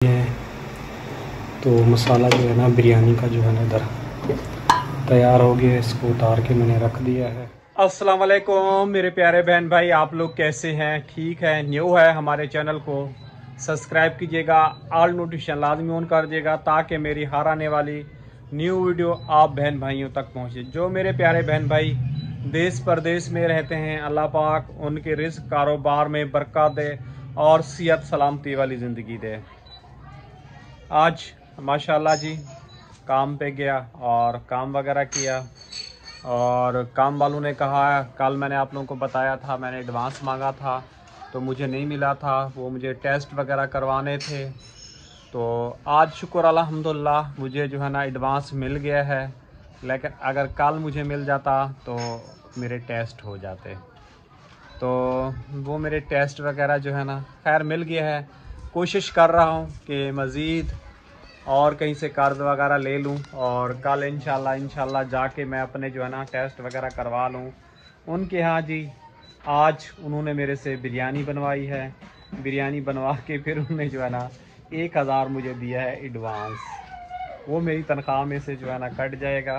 है तो मसाला जो है ना बिरयानी का जो है ना इधर तैयार हो गया। इसको उतार के मैंने रख दिया है। अस्सलाम वालेकुम मेरे प्यारे बहन भाई, आप लोग कैसे हैं? ठीक है? न्यू है हमारे चैनल को सब्सक्राइब कीजिएगा, ऑल नोटिफिकेशन लाजमी ऑन कर दीजिएगा ताकि मेरी हर आने वाली न्यू वीडियो आप बहन भाइयों तक पहुंचे। जो मेरे प्यारे बहन भाई देश परदेश में रहते हैं, अल्लाह पाक उनके रिस्क कारोबार में बरकत दे और सेहत सलामती वाली ज़िंदगी दे। आज माशाल्लाह जी काम पे गया और काम वगैरह किया और काम वालों ने कहा, कल मैंने आप लोगों को बताया था मैंने एडवांस मांगा था तो मुझे नहीं मिला था, वो मुझे टेस्ट वगैरह करवाने थे। तो आज शुक्र अल्हम्दुलिल्लाह मुझे जो है ना एडवांस मिल गया है, लेकिन अगर कल मुझे मिल जाता तो मेरे टेस्ट हो जाते। तो वो मेरे टेस्ट वगैरह जो है ना खैर मिल गया है। कोशिश कर रहा हूँ कि मज़ीद और कहीं से कर्ज वगैरह ले लूँ और कल इंशाल्लाह जाके मैं अपने जो है ना टेस्ट वगैरह करवा लूँ उनके यहाँ जी। आज उन्होंने मेरे से बिरयानी बनवाई है, बिरयानी बनवा के फिर उन्होंने जो है ना 1000 मुझे दिया है एडवांस। वो मेरी तनख्वाह में से जो है ना कट जाएगा।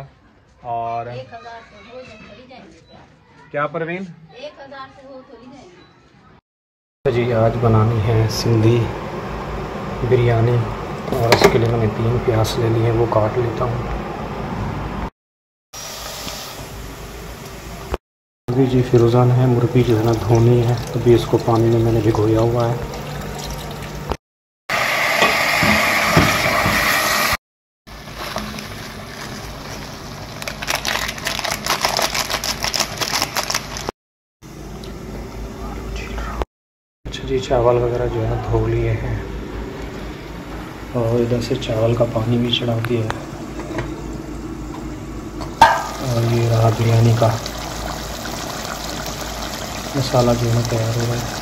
और 1000 से हो थोड़ी जाएंगे क्या परवीन? 1000 से हो थोड़ी जाएंगे जी आज बनानी है सिंधी बिरयानी और उसके लिए मैंने 3 प्याज ले लिए हैं, वो काट लेता हूँ। अभी जी फिरोज़ान है, मुर्गी जो है ना धोनी है, अभी इसको पानी में मैंने भिगोया हुआ है। अच्छा जी चावल वगैरह जो है धो लिए हैं और इधर से चावल का पानी भी चढ़ा दिया है। और ये रहा बिरयानी का मसाला जो है तैयार हो रहा है।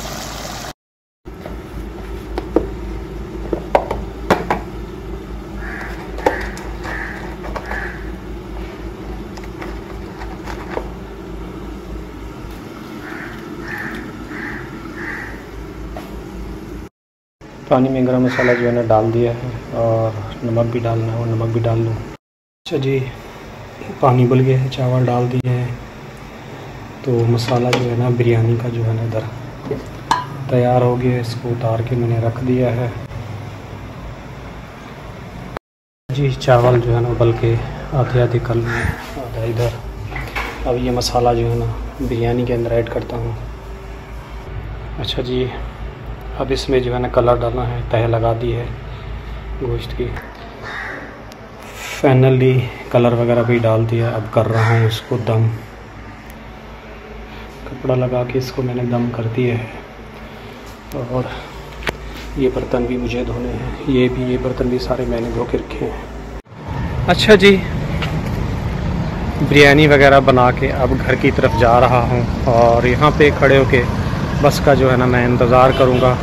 पानी में गरम मसाला जो है ना डाल दिया है और नमक भी डालना है और नमक भी डाल लूँ। अच्छा जी पानी उबल गया है, चावल डाल दिए हैं तो मसाला जो है ना बिरयानी का जो है ना इधर तैयार हो गया। इसको उतार के मैंने रख दिया है। जी चावल जो है ना उबल के आधे आधे कर लिए, आधा इधर। अब ये मसाला जो है ना बिरयानी के अंदर ऐड करता हूँ। अच्छा जी अब इसमें जो है ना कलर डालना है, तह लगा दी है गोश्त की। फाइनली कलर वगैरह भी डाल दिया। अब कर रहा हूँ इसको दम, कपड़ा लगा के इसको मैंने दम कर दिया है। और ये बर्तन भी मुझे धोने हैं, ये बर्तन भी सारे मैंने धो के रखे हैं। अच्छा जी बिरयानी वगैरह बना के अब घर की तरफ जा रहा हूँ और यहाँ पे खड़े होके बस का जो है ना मैं इंतज़ार करूँगा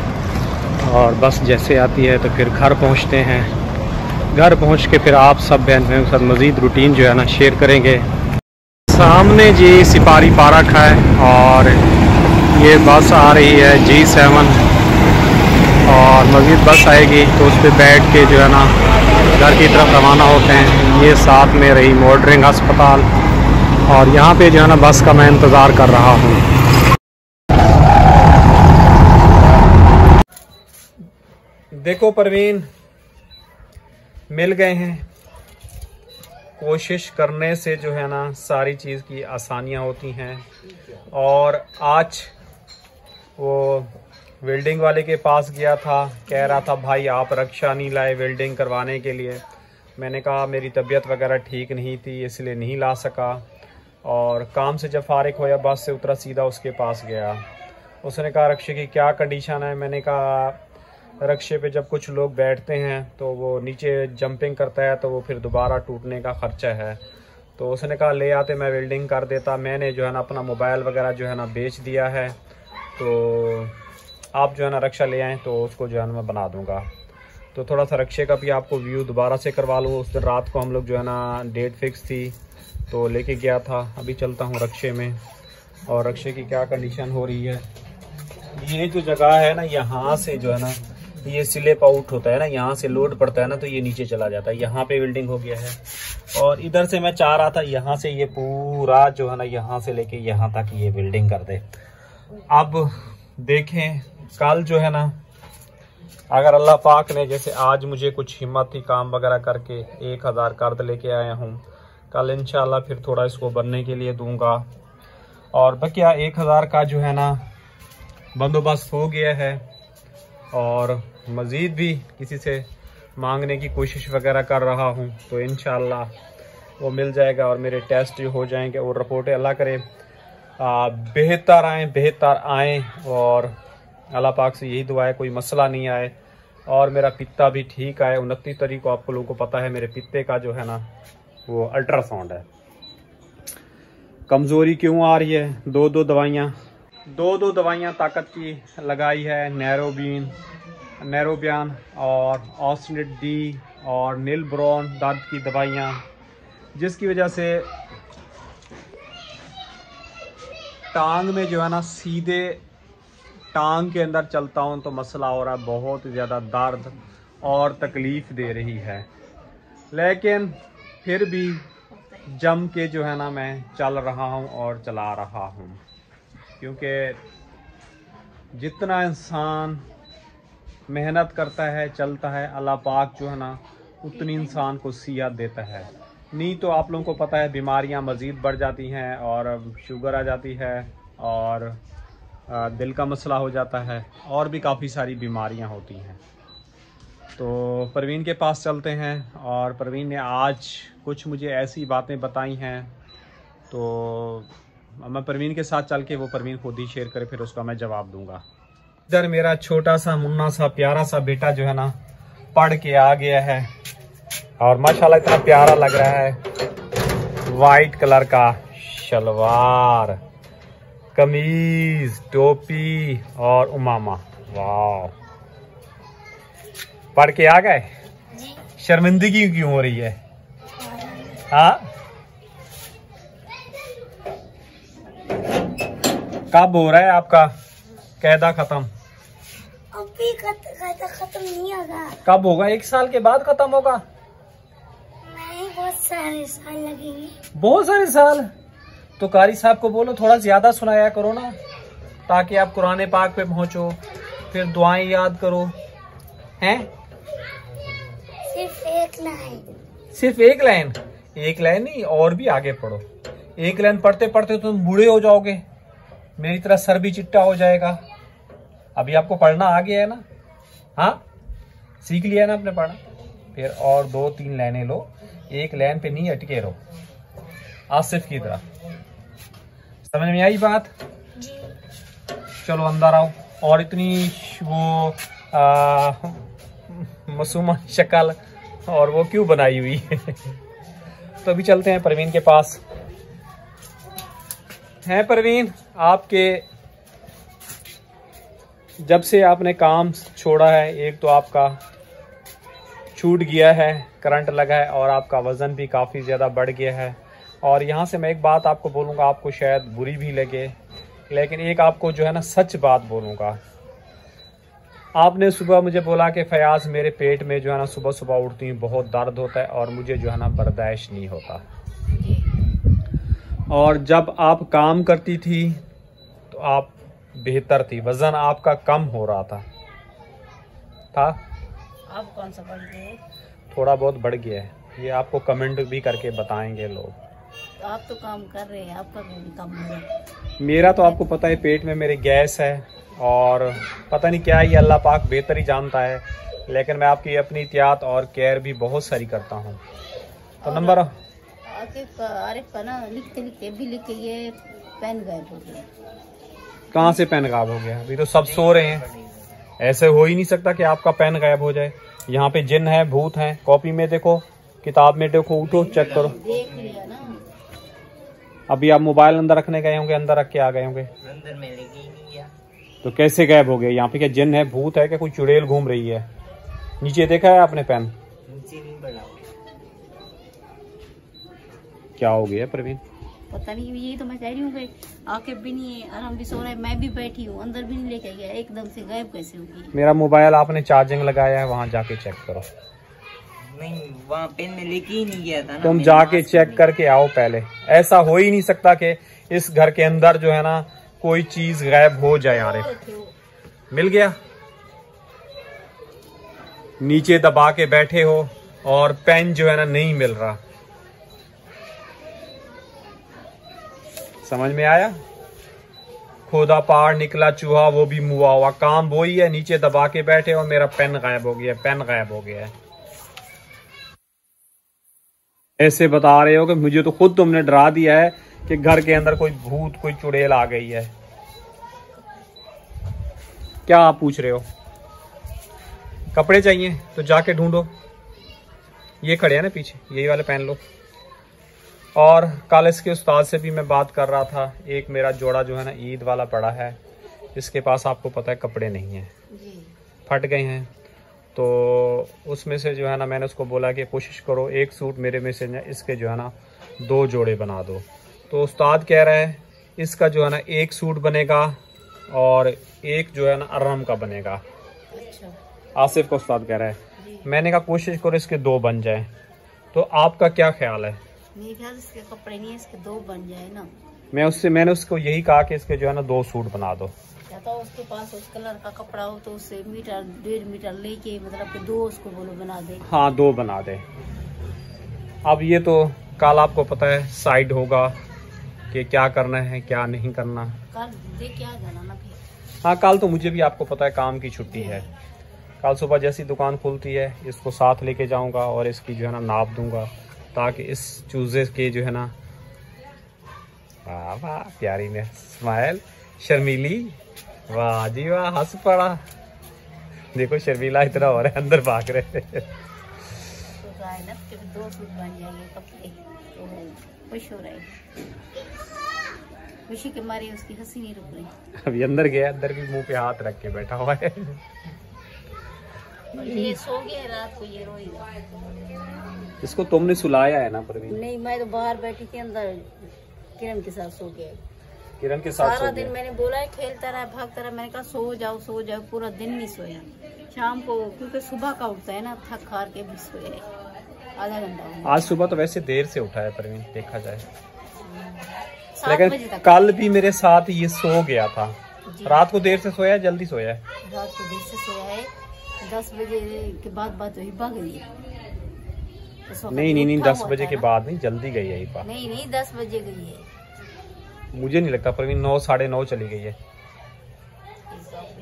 और बस जैसे आती है तो फिर घर पहुँचते हैं। घर पहुँच के फिर आप सब बहन भाइयों के साथ मज़ीद रूटीन जो है ना शेयर करेंगे। सामने जी सिपारी पार्क है और ये बस आ रही है G7 और मज़ीद बस आएगी तो उस पर बैठ के जो है ना घर की तरफ रवाना होते हैं। ये साथ में रही मॉडरिंग अस्पताल और यहाँ पे जो है ना बस का मैं इंतज़ार कर रहा हूँ। देखो परवीन मिल गए हैं। कोशिश करने से जो है ना सारी चीज़ की आसानियाँ होती हैं। और आज वो वेल्डिंग वाले के पास गया था, कह रहा था भाई आप रक्षा नहीं लाए वेल्डिंग करवाने के लिए। मैंने कहा मेरी तबीयत वगैरह ठीक नहीं थी इसलिए नहीं ला सका। और काम से जब फारिग होया बस से उतरा सीधा उसके पास गया। उसने कहा रक्षे की क्या कंडीशन है? मैंने कहा रक्षे पे जब कुछ लोग बैठते हैं तो वो नीचे जंपिंग करता है तो वो फिर दोबारा टूटने का ख़र्चा है। तो उसने कहा ले आते मैं वेल्डिंग कर देता। मैंने जो है ना अपना मोबाइल वगैरह जो है ना बेच दिया है, तो आप जो है ना रक्षा ले आएँ तो उसको जो है ना मैं बना दूँगा। तो थोड़ा सा रक्षे का भी आपको व्यू दोबारा से करवा लूँ। उस दिन रात को हम लोग जो है ना डेट फिक्स थी तो लेके गया था। अभी चलता हूँ रक्षे में और रक्षे की क्या कंडीशन हो रही है। ये जो जगह है ना यहाँ से जो है ना ये स्लिप आउट होता है ना, यहाँ से लोड पड़ता है ना तो ये नीचे चला जाता है। यहाँ पे वेल्डिंग हो गया है और इधर से मैं चाह रहा था यहाँ से ये पूरा जो है ना यहाँ से लेके यहाँ तक ये वेल्डिंग कर दे। अब देखें कल जो है ना अगर अल्लाह पाक ने, जैसे आज मुझे कुछ हिम्मत थी काम वगैरह करके 1000 कर्द लेके आया हूँ, कल इंशाल्लाह फिर थोड़ा इसको बनने के लिए दूंगा। और बकिया 1000 का जो है ना बंदोबस्त हो गया है और मज़ीद भी किसी से मांगने की कोशिश वगैरह कर रहा हूँ तो इंशाल्लाह वो मिल जाएगा और मेरे टेस्ट जो हो जाएंगे और रिपोर्टें अल्लाह करे बेहतर आएँ और अल्लाह पाक से यही दुआ है कोई मसला नहीं आए और मेरा पित्ता भी ठीक आए। 29 तारीख को आपको लोगों को पता है मेरे पित्ते का जो है ना वो अल्ट्रासाउंड है। कमज़ोरी क्यों आ रही है? दो दो दवाइयाँ ताकत की लगाई है, नैरोबियान और ऑस्टिनेट डी और निलब्रॉन दर्द की दवाइयाँ, जिसकी वजह से टांग में जो है ना सीधे टांग के अंदर चलता हूँ तो मसला हो रहा है, बहुत ज़्यादा दर्द और तकलीफ़ दे रही है। लेकिन फिर भी जम के जो है ना मैं चल रहा हूँ और चला रहा हूँ, क्योंकि जितना इंसान मेहनत करता है चलता है अल्लाह पाक जो है ना उतनी इंसान को सियात देता है। नहीं तो आप लोगों को पता है बीमारियां मज़ीद बढ़ जाती हैं और शुगर आ जाती है और दिल का मसला हो जाता है और भी काफ़ी सारी बीमारियां होती हैं। तो परवीन के पास चलते हैं और परवीन ने आज कुछ मुझे ऐसी बातें बताई हैं तो मैं परवीन के साथ चल के वो परवीन खुद ही शेयर करे, फिर उसका मैं जवाब दूंगा। इधर मेरा छोटा सा मुन्ना सा प्यारा सा बेटा जो है ना पढ़ के आ गया है और माशाल्लाह इतना प्यारा लग रहा है। वाइट कलर का शलवार, कमीज, टोपी और उमामा। वाह, पढ़ के आ गए? शर्मिंदगी क्यों हो रही है? हाँ, कब हो रहा है आपका कैदा खत्म? अभी कैदा खत्म नहीं होगा। कब होगा? 1 साल के बाद खत्म होगा? नहीं, बहुत सारे साल लगेंगे। बहुत सारे साल? तो कारी साहब को बोलो थोड़ा ज्यादा सुनाया करो ना, ताकि आप कुरान पाक पे पहुंचो, फिर दुआएं याद करो। हैं? सिर्फ 1 लाइन। सिर्फ 1 लाइन? 1 लाइन नहीं, और भी आगे पढ़ो। 1 लाइन पढ़ते पढ़ते तुम बूढ़े हो जाओगे, मेरी तरह सर भी चिट्टा हो जाएगा। अभी आपको पढ़ना आ गया है ना? हाँ, सीख लिया है ना आपने पढ़ना? फिर और 2-3 लाइनें लो, 1 लाइन पे नहीं अटके रहो, आसिफ की तरह। समझ में आई बात? जी। चलो अंदर आओ। और इतनी वो मासूमा शक्ल और वो क्यों बनाई हुई है? तो अभी चलते हैं परवीन के पास। हैं परवीन, आपके जब से आपने काम छोड़ा है, एक तो आपका छूट गया है, करंट लगा है और आपका वज़न भी काफ़ी ज़्यादा बढ़ गया है। और यहाँ से मैं एक बात आपको बोलूँगा, आपको शायद बुरी भी लगे, लेकिन एक आपको जो है ना सच बात बोलूँगा। आपने सुबह मुझे बोला कि फयाज मेरे पेट में जो है ना सुबह सुबह उठती हूँ बहुत दर्द होता है और मुझे जो है ना बर्दाश्त नहीं होता। और जब आप काम करती थी तो आप बेहतर थी, वज़न आपका कम हो रहा था। अब कौन सा बढ़ गया है? थोड़ा बहुत बढ़ गया है, ये आपको कमेंट भी करके बताएंगे लोग। तो आप तो काम कर रहे हैं, आपका कम हो रहा है। मेरा तो आपको पता है पेट में मेरे गैस है और पता नहीं क्या, ये अल्लाह पाक बेहतर ही जानता है, लेकिन मैं आपकी अपनी एहतियात और केयर भी बहुत सारी करता हूँ। तो नंबर आरिफ का ना लिखते लिखते भी लिख के ये पेन गायब हो गया। कहाँ से पेन गायब हो गया? अभी तो सब सो रहे हैं, ऐसे हो ही नहीं सकता कि आपका पेन गायब हो जाए। यहाँ पे जिन है, भूत हैं। कॉपी में देखो, किताब में देखो, उठो चेक करो। देख लिया ना। अभी आप मोबाइल अंदर रखने गए होंगे, अंदर रख के आ गए होंगे। अंदर में लेके ही नहीं गया। तो कैसे गायब हो गए? यहाँ पे क्या जिन है, भूत है, क्या कोई चुड़ैल घूम रही है? नीचे देखा है आपने पेन? नीचे नहीं बढ़ा। क्या हो गया प्रवीण? पता नहीं, यही तो मैं कह रही हूँ कि आके भी नहीं आराम भी सो रहा है, मैं भी बैठी हूँ, अंदर भी नहीं लेके गया, एकदम से गायब कैसे होगी। मेरा मोबाइल आपने चार्जिंग लगाया है, वहाँ जाके चेक करो। नहीं, वहाँ पेन में लेके ही नहीं गया था ना। तुम जाके चेक करके आओ पहले। ऐसा हो ही नहीं सकता कि इस घर के अंदर जो है ना कोई चीज गायब हो जाए। आरिफ मिल गया, नीचे दबा के बैठे हो और पेन जो है ना नहीं मिल रहा। समझ में आया? खोदा पहाड़ निकला चूहा वो भी मुआ हुआ, काम वो ही है। नीचे दबा के बैठे और मेरा पेन गायब हो गया, पेन गायब हो गया है। ऐसे बता रहे हो कि मुझे तो खुद तुमने डरा दिया है कि घर के अंदर कोई भूत कोई चुड़ैल आ गई है। क्या आप पूछ रहे हो? कपड़े चाहिए तो जाके ढूंढो, ये खड़े हैं ना पीछे, यही वाले पहन लो। और कल इसके उस्ताद से भी मैं बात कर रहा था, एक मेरा जोड़ा जो है ना ईद वाला पड़ा है, इसके पास आपको पता है कपड़े नहीं हैं, फट गए हैं। तो उसमें से जो है ना मैंने उसको बोला कि कोशिश करो एक सूट मेरे में से इसके जो है ना 2 जोड़े बना दो। तो उस्ताद कह रहा है इसका जो है ना 1 सूट बनेगा और एक जो है ना अरम का बनेगा। अच्छा। आसिफ का उस्ताद कह रहा है। मैंने कहा कोशिश करो इसके 2 बन जाए। तो आपका क्या ख्याल है? मेरे ख्याल इसके कपड़े नहीं है, इसके 2 बन जाए ना। मैंने उसको यही कहा कि इसके जो है ना 2 सूट बना दो। या तो उसके पास उस कलर का कपड़ा हो तो उससे 1.5 मीटर लेके मतलब कि 2 उसको बोलो बना दे। हाँ 2 बना दे। अब ये तो कल आपको पता है साइड होगा कि क्या करना है क्या नहीं करना। कल देख क्या जाना ना फिर। हाँ कल तो मुझे भी आपको पता है काम की छुट्टी है। कल सुबह जैसी दुकान खुलती है इसको साथ लेके जाऊंगा और इसकी जो है ना नाप दूंगा ताकि इस चूजे के जो है ना, वाह वाह प्यारी ने स्माइल, शर्मीली, वाह जी वाह, हंस पड़ा। देखो शर्मीला इतना हो रहा है, अंदर भाग रहे। तो ना फिर 2 सूट बन जाएंगे कपड़े, तो खुश हो रहे, खुशी के मारे उसकी हंसी नहीं रुक रही। अभी अंदर गया, अंदर भी मुंह पे हाथ रख के बैठा हुआ है। ये सो गया रात को, ये रोएगा। इसको तुमने सुलाया है ना परवीन? नहीं, मैं तो बाहर बैठी थी, अंदर किरण के साथ सो गया। किरण के साथ सारा सो दिन गया। मैंने बोला है खेलता रहा भागता रहा, मैंने कहा सो जाओ, पूरा दिन नहीं सोया। शाम को क्योंकि सुबह का उठता है ना, थक हार के भी सोया आधा घंटा। आज सुबह तो वैसे देर से उठा है परवीन देखा जाए, 7 बजे लेकिन तक। कल भी मेरे साथ ये सो गया था। रात को देर से सोया है जल्दी सोया है? रात को देर से सोया है, 10 बजे के बाद बात हुई, भाग गई है। नहीं 10 बजे के बाद नहीं, जल्दी गई है ईपा। नहीं 10 बजे गई है। मुझे नहीं लगता परवीन, 9 साढ़े 9 चली गई है।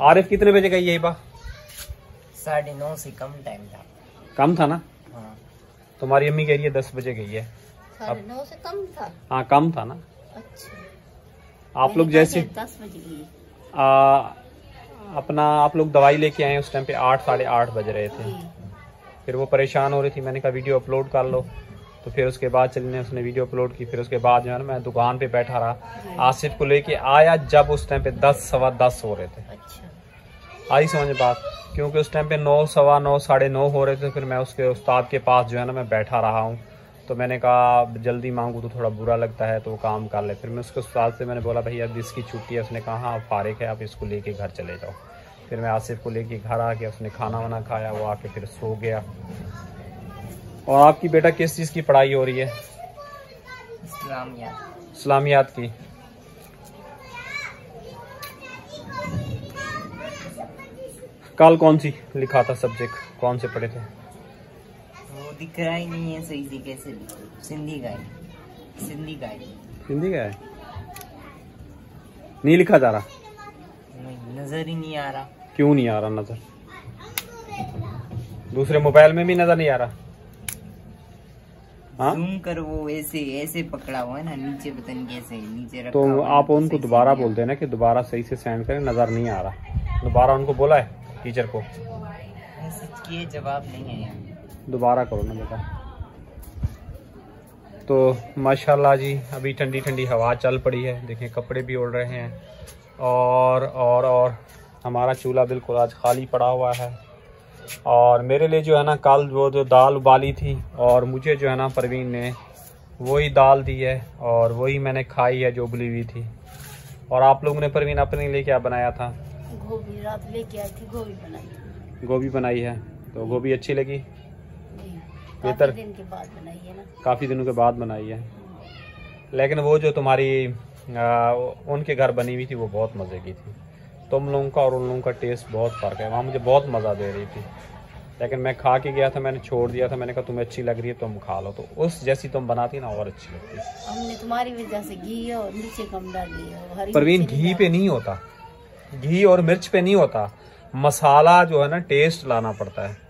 आरिफ कितने बजे गई है ईपा? 9:30 से कम टाइम था। कम था ना? हाँ। तुम्हारी अम्मी कह रही है 10 बजे गई है। 9:30 से कम था। हाँ कम था ना। अच्छा। आप लोग जैसे 10 बजे गई। अपना आप लोग दवाई लेके आए उस टाइम पे 8 साढ़े 8 बज रहे थे। फिर वो परेशान हो रही थी, मैंने कहा वीडियो अपलोड कर लो। तो फिर उसके बाद चलने उसने वीडियो अपलोड की। फिर उसके बाद जो है ना मैं दुकान पे बैठा रहा, आसिफ को लेके आया जब उस टाइम पे 10 सवा 10 हो रहे थे। अच्छा। आई समझ बात? क्योंकि उस टाइम पे 9 सवा 9 साढ़े 9 हो रहे थे। फिर मैं उसके उस्ताद के पास जो है ना मैं बैठा रहा हूँ। तो मैंने कहा जल्दी मांगू तो थोड़ा बुरा लगता है, तो वो काम कर ले। फिर मैं उसके उस्ताद से मैंने बोला भाई अब इसकी छुट्टी है। उसने कहा हाँ फारिग है, आप इसको लेके घर चले जाओ। फिर मैं आसिफ को लेके घर आ गया, उसने खाना वाना खाया, वो आके फिर सो गया। और आपकी बेटा किस चीज़ की पढ़ाई हो रही है? इस्लामियात की। कल कौन सी लिखा था सब्जेक्ट, कौन से पढ़े थे? वो दिख रहा ही नहीं है सही से, कैसे लिखो? सिंधी का है नहीं लिखा जा रहा? नहीं, नजर ही नहीं आ रहा। क्यों नहीं आ रहा नजर? दूसरे मोबाइल में भी नजर नहीं आ रहा? हाँ? जूम कर, वो ऐसे पकड़ा हुआ है ना नीचे, पता नहीं कैसे नीचे रखा तो हुआ है, आप उनको सही से दोबारा नहीं बोल देना कि दोबारा सही से सेंड करें, नजर नहीं आ रहा। दोबारा उनको बोला है टीचर को? मैसेज किए, जवाब नहीं है। दोबारा करो ना बेटा। तो माशाल्लाह जी अभी ठंडी ठंडी हवा चल पड़ी है, देखें कपड़े भी उड़ रहे हैं। और हमारा चूल्हा बिल्कुल आज खाली पड़ा हुआ है। और मेरे लिए जो है ना कल वो जो दाल उबाली थी, और मुझे जो है ना परवीन ने वही दाल दी है और वही मैंने खाई है जो उबली हुई थी। और आप लोगों ने परवीन अपने लिए क्या बनाया था? गोभी रात लेके आई थी, गोभी बनाई। गोभी बनाई है, तो गोभी अच्छी लगी? काफी दिन के बाद बनाई है ना। काफ़ी दिनों के बाद बनाई है, लेकिन वो जो तुम्हारी उनके घर बनी हुई थी वो बहुत मज़े की थी। तुम लोगों का और उन लोगों का टेस्ट बहुत फ़र्क है। वहाँ मुझे बहुत मज़ा दे रही थी, लेकिन मैं खा के गया था, मैंने छोड़ दिया था। मैंने कहा तुम्हें अच्छी लग रही है तुम खा लो, तो उस जैसी तुम बनाती ना और अच्छी लगती। हमने तुम्हारी वजह से घी और मिर्ची कम डाली है। परवीन घी पे नहीं होता, घी और मिर्च पे नहीं होता, मसाला जो है ना टेस्ट लाना पड़ता है।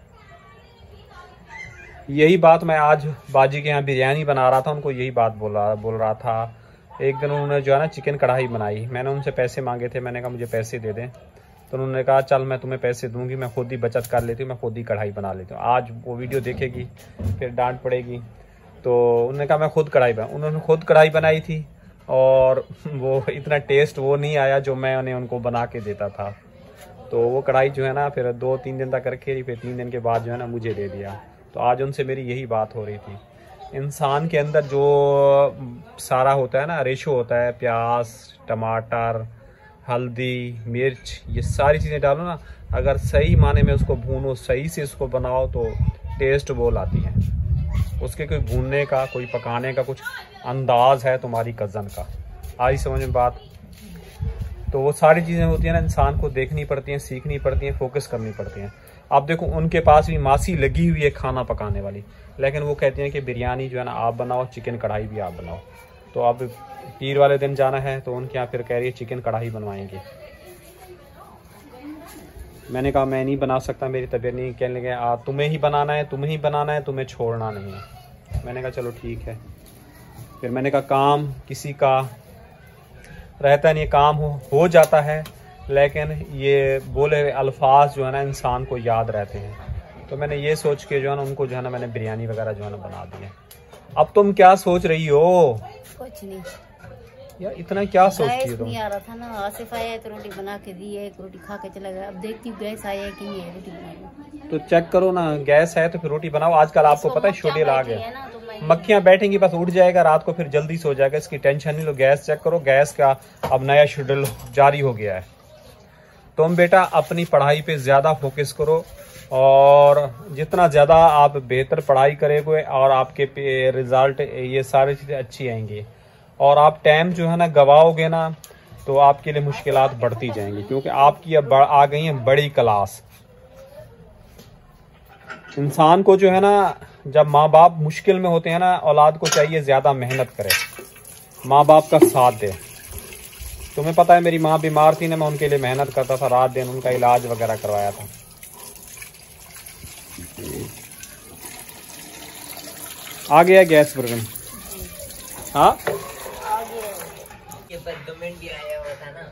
यही बात मैं आज बाजी के यहाँ बिरयानी बना रहा था, उनको यही बात बोल रहा था। एक दिन उन्होंने जो है ना चिकन कढ़ाई बनाई, मैंने उनसे पैसे मांगे थे, मैंने कहा मुझे पैसे दे दें, तो उन्होंने कहा चल मैं तुम्हें पैसे दूंगी, मैं खुद ही बचत कर लेती हूँ, मैं खुद ही कढ़ाई बना लेती हूँ। आज वो वीडियो देखेगी फिर डांट पड़ेगी, तो उन्होंने कहा मैं खुद कढ़ाई उन्होंने खुद कढ़ाई बनाई थी और वो इतना टेस्ट वो नहीं आया जो मैंने उनको बना के देता था। तो वो कढ़ाई जो है ना फिर 2-3 दिन तक रखी, फिर 3 दिन के बाद जो है ना मुझे दे दिया। तो आज उनसे मेरी यही बात हो रही थी। इंसान के अंदर जो सारा होता है ना, रेशो होता है, प्याज, टमाटर, हल्दी, मिर्च, ये सारी चीज़ें डालो ना, अगर सही माने में उसको भूनो, सही से इसको बनाओ तो टेस्ट वो लाती हैं। उसके कोई भूनने का, कोई पकाने का कुछ अंदाज है तुम्हारी कज़न का। आई समझ में बात? तो वो सारी चीज़ें होती हैं ना, इंसान को देखनी पड़ती हैं, सीखनी पड़ती हैं, फोकस करनी पड़ती हैं। आप देखो उनके पास भी मासी लगी हुई है खाना पकाने वाली, लेकिन वो कहती हैं कि बिरयानी जो है ना आप बनाओ, चिकन कढ़ाई भी आप बनाओ। तो अब पीर वाले दिन जाना है तो उनके यहाँ फिर कह रही है चिकन कढ़ाई बनवाएंगे। मैंने कहा मैं नहीं बना सकता, मेरी तबीयत नहीं। कहने लगे तुम्हें ही बनाना है, तुम्हें ही बनाना है, तुम्हें छोड़ना नहीं है। मैंने कहा चलो ठीक है। फिर मैंने कहा काम किसी का रहता नहीं, काम हो जाता है, लेकिन ये बोले अल्फाज जो है ना इंसान को याद रहते हैं। तो मैंने ये सोच के जो है ना उनको जो है ना मैंने बिरयानी वगैरह जो है ना बना दी है। अब तुम क्या सोच रही हो? कुछ नहीं यार, इतना क्या सोचती हो तुम? नहीं आ रहा था ना, आसिफ आया है तो रोटी बना के दी है, एक रोटी खा के चला गया। अब देखती हूँ गैस आया है कि नहीं है, रोटी बनाई। तो चेक करो ना, गैस है तो फिर रोटी बनाओ। आजकल आपको पता है शेड्यूल आ गया, मक्खियां बैठेंगी बस उठ जाएगा, रात को फिर जल्दी सो जाएगा। इसकी टेंशन नहीं लो, गैस चेक करो, गैस का अब नया शेड्यूल जारी हो गया है। तुम बेटा अपनी पढ़ाई पे ज्यादा फोकस करो, और जितना ज्यादा आप बेहतर पढ़ाई करेंगे और आपके रिजल्ट ये सारी चीजें अच्छी आएंगी, और आप टाइम जो है ना गवाओगे ना तो आपके लिए मुश्किलात बढ़ती जाएंगी, क्योंकि आपकी अब आ गई है बड़ी क्लास। इंसान को जो है ना जब माँ बाप मुश्किल में होते हैं ना, औलाद को चाहिए ज्यादा मेहनत करे, माँ बाप का साथ दे। तुम्हें पता है मेरी माँ बीमार थी ना, मैं उनके लिए मेहनत करता था, रात दिन उनका इलाज वगैरह करवाया था। आ गया गैस बर्तन? हाँ के पर कमेंट भी आया हुआ था ना।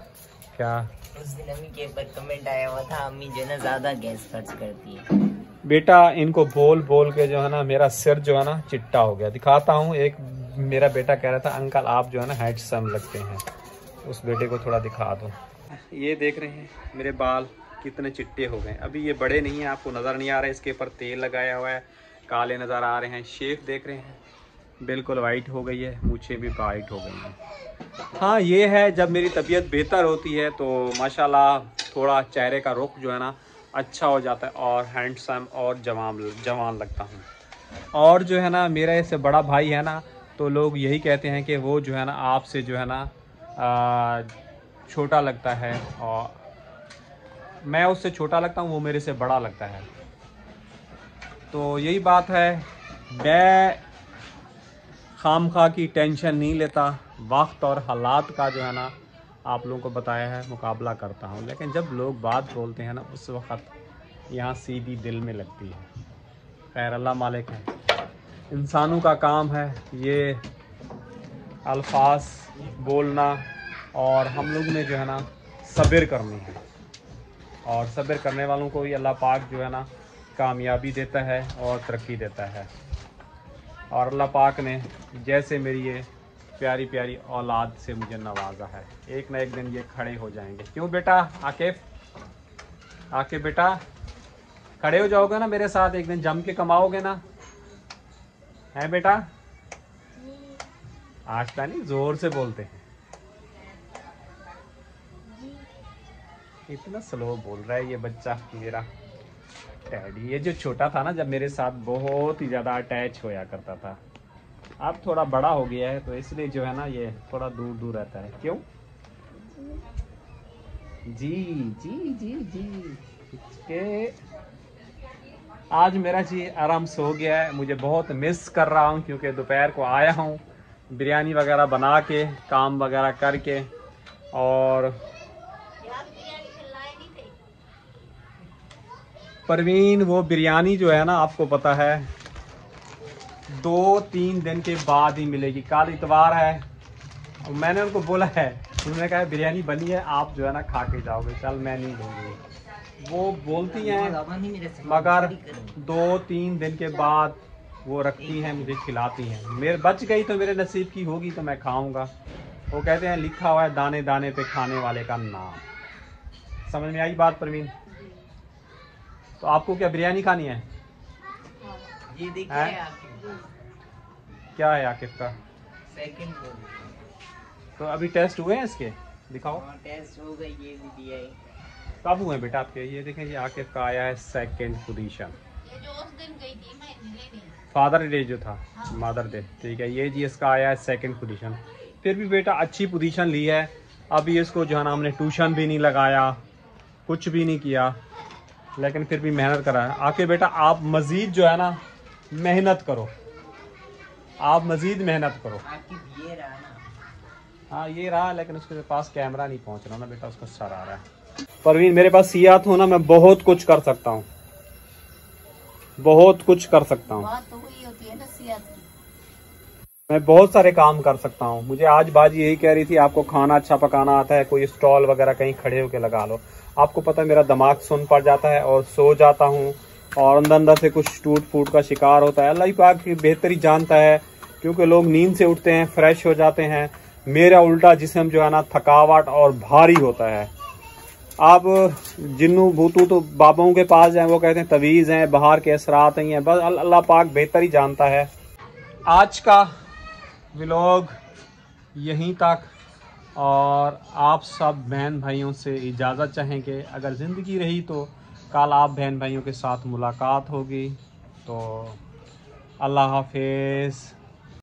क्या? उस दिन अम्मी के पर कमेंट आया हुआ था, अम्मी जो है ना ज्यादा गैस खर्च करती है। बेटा इनको बोल बोल के जो है ना मेरा सिर जो है ना चिट्टा हो गया। दिखाता हूँ, एक मेरा बेटा कह रहा था अंकल आप जो है ना हैंडसम लगते हैं, उस बेटे को थोड़ा दिखा दो। ये देख रहे हैं मेरे बाल कितने चिट्टे हो गए। अभी ये बड़े नहीं हैं, आपको नज़र नहीं आ रहा है, इसके ऊपर तेल लगाया हुआ है, काले नज़र आ रहे हैं। शेप देख रहे हैं बिल्कुल वाइट हो गई है, मूछें भी वाइट हो गई हैं। हाँ ये है, जब मेरी तबीयत बेहतर होती है तो माशाल्लाह थोड़ा चेहरे का रुख जो है ना अच्छा हो जाता है और हैंडसम और जवान लगता हूँ। और जो है ना मेरा इससे बड़ा भाई है ना, तो लोग यही कहते हैं कि वो जो है ना आपसे जो है ना छोटा लगता है, और मैं उससे छोटा लगता हूँ, वो मेरे से बड़ा लगता है। तो यही बात है, मैं खामखा की टेंशन नहीं लेता, वक्त और हालात का जो है ना आप लोगों को बताया है मुकाबला करता हूँ। लेकिन जब लोग बात बोलते हैं ना उस वक्त यहाँ सीधी दिल में लगती है। खैर अल्लाह मालिक है, इंसानों का काम है ये अल्फाज बोलना, और हम लोग ने जो है ना सब्र करनी है, और सब्र करने वालों को ही अल्लाह पाक जो है ना कामयाबी देता है और तरक्की देता है। और अल्लाह पाक ने जैसे मेरी ये प्यारी प्यारी औलाद से मुझे नवाजा है, एक ना एक दिन ये खड़े हो जाएंगे। क्यों बेटा आकिफ, आकिफ बेटा खड़े हो जाओगे ना मेरे साथ, एक दिन जम के कमाओगे ना, है बेटा? आस्ता नहीं, जोर से बोलते हैं। इतना स्लो बोल रहा है ये बच्चा मेरा टैडी। ये जो छोटा था ना, जब मेरे साथ बहुत ही ज्यादा अटैच होया करता था। अब थोड़ा बड़ा हो गया है तो इसलिए जो है ना ये थोड़ा दूर दूर रहता है। क्यों? जी जी जी जी के आज मेरा जी आराम सो गया है। मुझे बहुत मिस कर रहा हूँ क्योंकि दोपहर को आया हूँ बिरयानी वगैरह बना के, काम वगैरह करके, और परवीन वो बिरयानी जो है ना, आपको पता है 2-3 दिन के बाद ही मिलेगी। कल इतवार है और मैंने उनको बोला है, उन्होंने कहा बिरयानी बनी है, आप जो है ना खा के जाओगे। चल मैं नहीं दूँगी, वो बोलती हैं, मगर 2-3 दिन के बाद वो रखती हैं, मुझे खिलाती हैं। मेरे बच गई तो मेरे नसीब की होगी तो मैं खाऊंगा। वो कहते हैं लिखा हुआ है दाने दाने पे खाने वाले का नाम। समझ में आई बात परवीन? तो आपको क्या बिरयानी खानी है? ये देखिए क्या है आकिफ का? सेकंड तो अभी टेस्ट हुए हैं इसके? दिखाओ। टेस्ट हो गई, ये भी दिया है। कब हुए बेटा आपके? ये देखें, ये आकिफ का आया है 2nd पोजीशन। फादर डे जो था, मदर डे, ठीक है। ये जी इसका आया है 2nd पोजीशन। फिर भी बेटा अच्छी पोजीशन ली है। अभी इसको जो है ना हमने ट्यूशन भी नहीं लगाया, कुछ भी नहीं किया, लेकिन फिर भी मेहनत करा है। आके बेटा आप मज़ीद जो है ना मेहनत करो, आप मज़ीद मेहनत करो। आपकी ये रहा ना? हाँ ये रहा, लेकिन उसके पास कैमरा नहीं पहुंच रहा ना बेटा, उसको सर आ रहा है। परवीन मेरे पास सियात हो ना, मैं बहुत कुछ कर सकता हूँ, बहुत कुछ कर सकता हूँ। बात तो वही होती है ना सियात की। मैं बहुत सारे काम कर सकता हूँ। मुझे आज बाजी यही कह रही थी आपको खाना अच्छा पकाना आता है, कोई स्टॉल वगैरह कहीं खड़े होके लगा लो। आपको पता है मेरा दिमाग सुन पड़ जाता है और सो जाता हूँ, और अंदर अंदर से कुछ टूट फूट का शिकार होता है। अल्लाह ही पाक की बेहतरी जानता है, क्योंकि लोग नींद से उठते हैं, फ्रेश हो जाते हैं। मेरा उल्टा जिस्म जो है ना थकावट और भारी होता है। आप जिन्नू भूतू तो बाबाओं के पास जाए, वो कहते हैं तवीज़ हैं, बाहर के असरात ही हैं। बस अल्लाह पाक बेहतर ही जानता है। आज का व्लॉग यहीं तक, और आप सब बहन भाइयों से इजाज़त चाहेंगे। अगर ज़िंदगी रही तो कल आप बहन भाइयों के साथ मुलाकात होगी। तो अल्लाह हाफिज़।